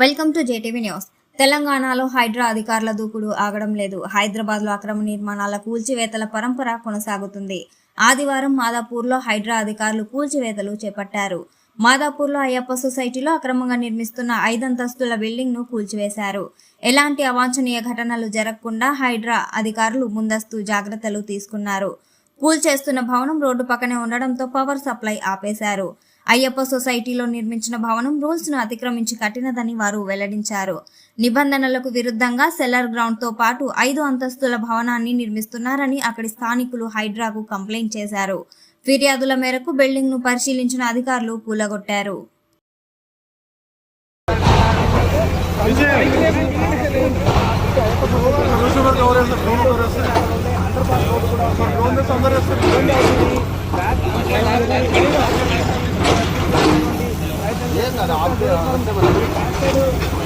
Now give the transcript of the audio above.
Welcome to JTV news. తెలంగాణలో హైడ్రా అధికారుల దూకుడు ఆగడం లేదు. హైదరాబాద్లో అక్రమ నిర్మాణాల కూల్చివేతల పరంపర కొనసాగుతుంది. ఆదివారం మాదాపూర్లో హైడ్రా అధికారులు కూల్చివేతలు చేపట్టారు. మాదాపూర్లో అయ్యప్ప సొసైటీలో అక్రమంగా నిర్మిస్తున్న 5 అంతస్తుల బిల్డింగ్ను కూల్చివేశారు. ఎలాంటి అవాంఛనీయ ఘటనలు జరగకుండా హైడ్రా అధికారులు ముందస్తు జాగ్రత్తలు తీసుకున్నారు. కూల్చేస్తున్న భవనం రోడ్డు పక్కనే ఉండడంతో పవర్ సప్లై ఆపేశారు. అయ్యప్ప సొసైటీలో నిర్మించిన భవనం రూల్స్ను అతిక్రమించి కట్టినదని వారు వెల్లడించారు. నిబంధనలకు విరుద్ధంగా సెల్లర్ గ్రౌండ్తో పాటు 5 అంతస్తుల భవనాన్ని నిర్మిస్తున్నారని అక్కడి స్థానికులు హైడ్రాకు కంప్లైంట్ చేశారు. ఫిర్యాదుల మేరకు బిల్డింగ్ను పరిశీలించిన అధికారులు కూలగొట్టారు. आप